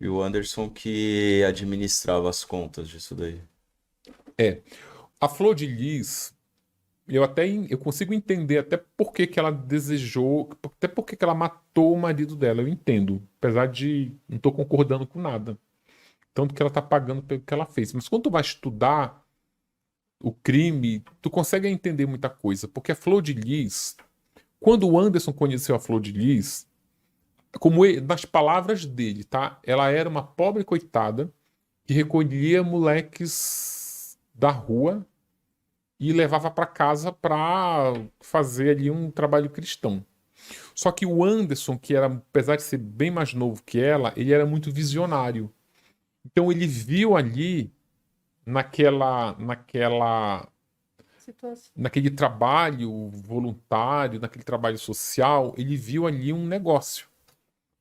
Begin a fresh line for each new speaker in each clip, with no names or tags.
E o Anderson que administrava as contas disso daí.
É. A Flor de Lis, eu consigo entender até por que que ela desejou, até por que que ela matou o marido dela. Eu entendo, apesar de não estou concordando com nada. Tanto que ela está pagando pelo que ela fez. Mas quando tu vai estudar o crime, tu consegue entender muita coisa. Porque a Flor de Lis, quando o Anderson conheceu a Flor de Lis, nas palavras dele, tá? Ela era uma pobre coitada que recolhia moleques da rua e levava para casa para fazer ali um trabalho cristão. Só que o Anderson, que era, apesar de ser bem mais novo que ela, ele era muito visionário. Então ele viu ali naquela
Situação.
naquele trabalho voluntário, naquele trabalho social, ele viu ali um negócio.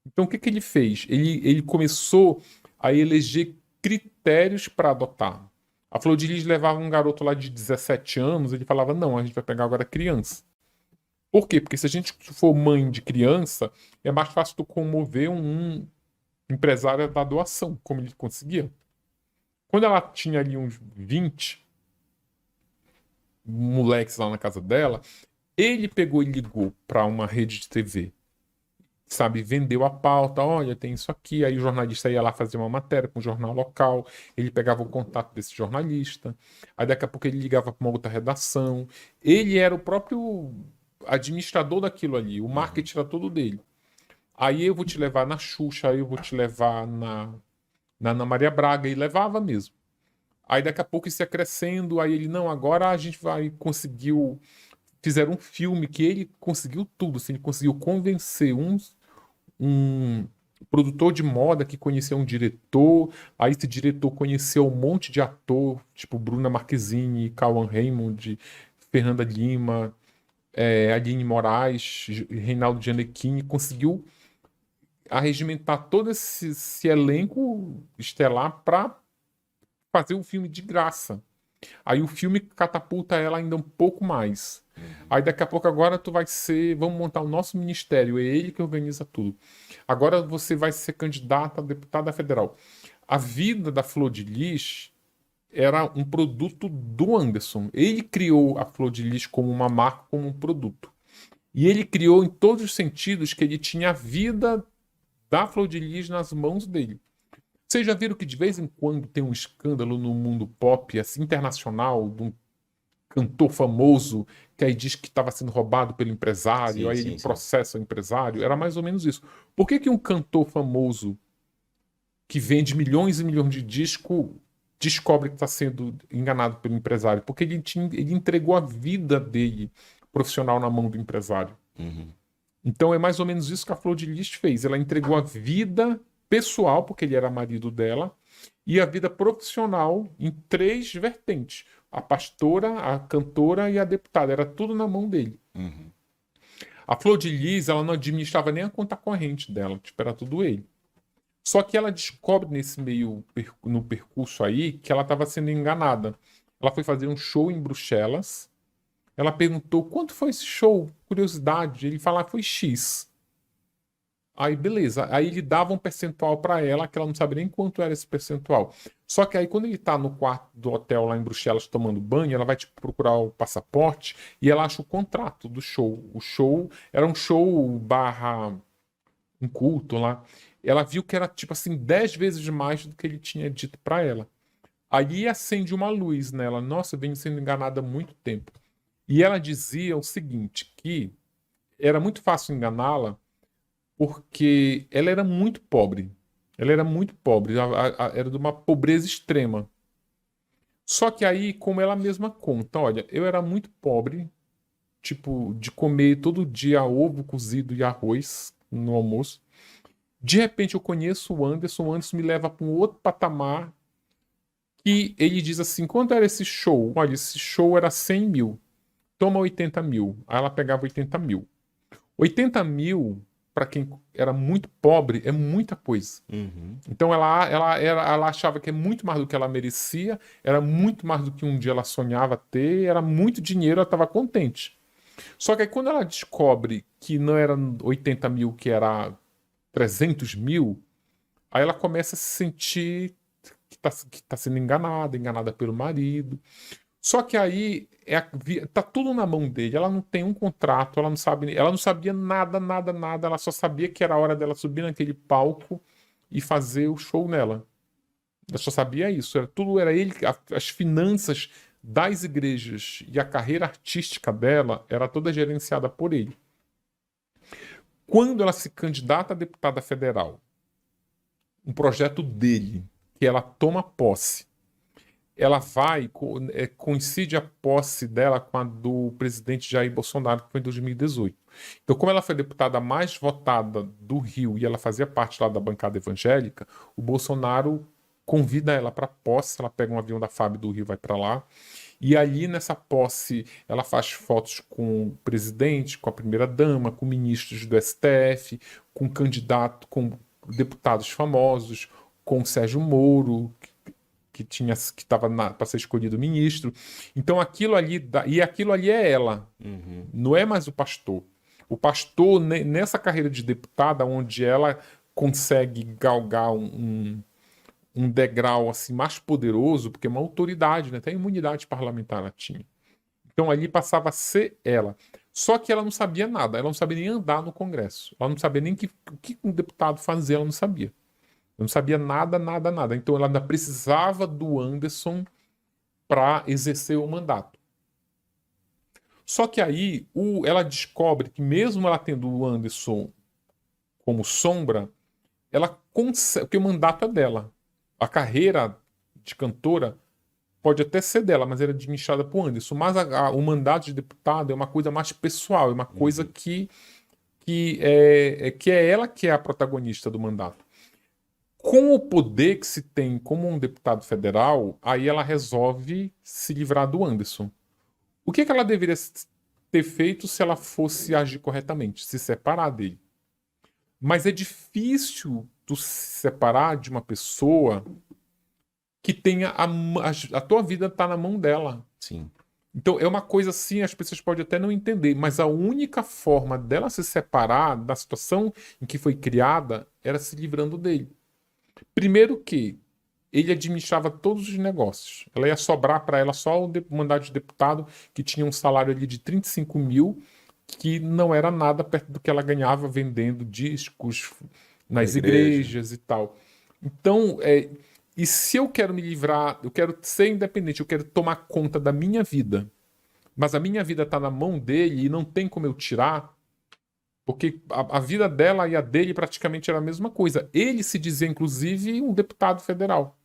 Então o que que ele fez? Ele começou a eleger critérios para adotar. A Flor de Lis levava um garoto lá de 17 anos, ele falava: não, a gente vai pegar agora criança. Por quê? Porque se a gente for mãe de criança, é mais fácil tu comover um empresário da doação, como ele conseguia. Quando ela tinha ali uns 20 moleques lá na casa dela, ele pegou e ligou para uma rede de TV, sabe, vendeu a pauta, olha, tem isso aqui, aí o jornalista ia lá fazer uma matéria com o jornal local, ele pegava o contato desse jornalista, aí daqui a pouco ele ligava para uma outra redação, ele era o próprio administrador daquilo ali, o
Uhum.
marketing era todo dele. Aí eu vou te levar na Xuxa, aí eu vou te levar na Ana Maria Braga, e levava mesmo. Aí daqui a pouco isso ia crescendo, aí ele, não, agora a gente vai, conseguiu, fizeram um filme que ele conseguiu tudo, assim, ele conseguiu convencer um produtor de moda que conhecia um diretor, aí esse diretor conheceu um monte de ator, tipo Bruna Marquezine, Cauã Raymond, Fernanda Lima, Aline Moraes, Reinaldo Gianecchini, conseguiu arregimentar todo esse elenco estelar para fazer um filme de graça. Aí o filme catapulta ela ainda um pouco mais.
Uhum.
Aí daqui a pouco agora tu vai ser, vamos montar o nosso ministério, é ele que organiza tudo. Agora você vai ser candidata a deputada federal. A vida da Flor de Lis era um produto do Anderson. Ele criou a Flor de Lis como uma marca, como um produto. E ele criou em todos os sentidos que ele tinha a vida da Flor de Lis nas mãos dele. Vocês já viram que de vez em quando tem um escândalo no mundo pop, assim, internacional, de um cantor famoso que aí diz que estava sendo roubado pelo empresário,
Sim,
aí ele
sim, sim.
processa o empresário? Era mais ou menos isso. Por que que um cantor famoso que vende milhões e milhões de discos descobre que está sendo enganado pelo empresário? Porque ele entregou a vida dele profissional na mão do empresário.
Uhum.
Então é mais ou menos isso que a Flor de Lis fez. Ela entregou a vida pessoal, porque ele era marido dela, e a vida profissional em três vertentes: a pastora, a cantora e a deputada. Era tudo na mão dele.
Uhum.
A Flor de Lis, ela não administrava nem a conta corrente dela, tipo, era tudo ele. Só que ela descobre nesse meio, no percurso aí, que ela estava sendo enganada. Ela foi fazer um show em Bruxelas. Ela perguntou quanto foi esse show, curiosidade. Ele falou, foi X. Aí, beleza. Aí ele dava um percentual para ela, que ela não sabia nem quanto era esse percentual. Só que aí, quando ele tá no quarto do hotel lá em Bruxelas tomando banho, ela vai tipo, procurar o passaporte e ela acha o contrato do show. O show era um show barra um culto lá. Ela viu que era tipo assim 10 vezes mais do que ele tinha dito para ela. Aí acende uma luz nela. Nossa, eu venho sendo enganada há muito tempo. E ela dizia o seguinte, que era muito fácil enganá-la porque ela era muito pobre. Ela era muito pobre, era de uma pobreza extrema. Só que aí, como ela mesma conta, olha, eu era muito pobre, tipo, de comer todo dia ovo cozido e arroz no almoço. De repente eu conheço o Anderson me leva para um outro patamar que ele diz assim, quanto era esse show? Olha, esse show era 100 mil, toma 80 mil. Aí ela pegava 80 mil. 80 mil, para quem era muito pobre, é muita coisa.
Uhum.
Então ela achava que é muito mais do que ela merecia, era muito mais do que um dia ela sonhava ter, era muito dinheiro, ela estava contente. Só que aí quando ela descobre que não era 80 mil, que era 300 mil, Aí ela começa a se sentir que tá sendo enganada pelo marido. Só que aí tá tudo na mão dele. Ela não tem um contrato, ela não sabia nada, nada, nada. Ela só sabia que era a hora dela subir naquele palco e fazer o show nela. Ela só sabia isso. Era ele, as finanças das igrejas e a carreira artística dela era toda gerenciada por ele. Quando ela se candidata a deputada federal, um projeto dele, que ela toma posse, ela coincide a posse dela com a do presidente Jair Bolsonaro, que foi em 2018. Então, como ela foi a deputada mais votada do Rio e ela fazia parte lá da bancada evangélica, o Bolsonaro convida ela para posse, ela pega um avião da FAB do Rio e vai para lá. E ali nessa posse ela faz fotos com o presidente, com a primeira-dama, com ministros do STF, com com deputados famosos, com o Sérgio Moro, que estava para ser escolhido ministro. Então aquilo ali é ela, não é mais o pastor. O pastor, nessa carreira de deputada, onde ela consegue galgar um degrau assim mais poderoso, porque é uma autoridade, né? Tem imunidade parlamentar ela tinha. Então ali passava a ser ela. Só que ela não sabia nada, ela não sabia nem andar no Congresso. Ela não sabia nem o que um deputado fazia, ela não sabia. Ela não sabia nada, nada, nada. Então ela ainda precisava do Anderson para exercer o mandato. Só que aí ela descobre que mesmo ela tendo o Anderson como sombra, ela consegue, porque o mandato é dela. A carreira de cantora pode até ser dela, mas ela é administrada por Anderson. Mas o mandato de deputado é uma coisa mais pessoal, é uma coisa que é ela que é a protagonista do mandato. Com o poder que se tem como um deputado federal, aí ela resolve se livrar do Anderson. O que ela deveria ter feito se ela fosse agir corretamente? Se separar dele. Mas é difícil tu se separar de uma pessoa que tenha a tua vida está na mão dela.
Sim.
Então é uma coisa assim, as pessoas podem até não entender, mas a única forma dela se separar da situação em que foi criada era se livrando dele. Primeiro que ele administrava todos os negócios. Ela ia sobrar para ela só o mandato de deputado, que tinha um salário ali de 35 mil, que não era nada perto do que ela ganhava vendendo discos nas igrejas e tal. Então, e se eu quero me livrar, eu quero ser independente, eu quero tomar conta da minha vida, mas a minha vida está na mão dele e não tem como eu tirar, porque a vida dela e a dele praticamente era a mesma coisa. Ele se dizia, inclusive, um deputado federal.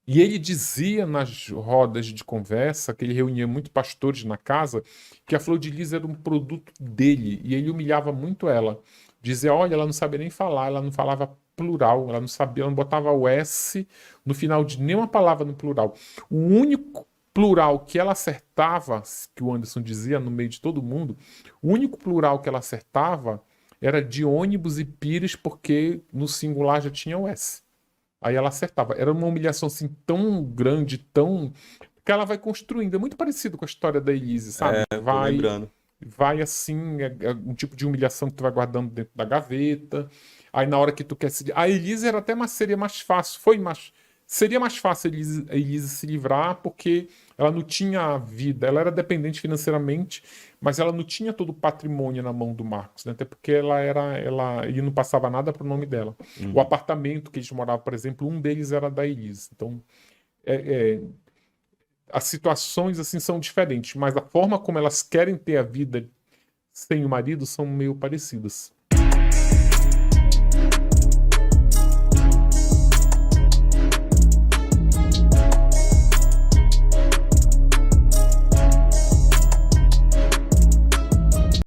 E ele dizia nas rodas de conversa, que ele reunia muitos pastores na casa, que a Flor de Lis era um produto dele, e ele humilhava muito ela. Dizia, olha, ela não sabia nem falar, ela não falava plural, ela não sabia, ela não botava o S no final de nenhuma palavra no plural. O único plural que ela acertava, que o Anderson dizia no meio de todo mundo, o único plural que ela acertava era de ônibus e pires, porque no singular já tinha o S. Aí ela acertava. Era uma humilhação assim tão grande, tão. Que ela vai construindo. É muito parecido com a história da Elise, sabe?
Tô lembrando.
Vai assim, é um tipo de humilhação que tu vai guardando dentro da gaveta. Aí na hora que tu quer se. A Elise era até seria mais fácil. Seria mais fácil a Elise se livrar, porque ela não tinha vida, ela era dependente financeiramente, mas ela não tinha todo o patrimônio na mão do Marcos, né? Até porque ele não passava nada para o nome dela. O apartamento que eles moravam, por exemplo, um deles era da Elise. Então, as situações assim são diferentes, mas a forma como elas querem ter a vida sem o marido são meio parecidas.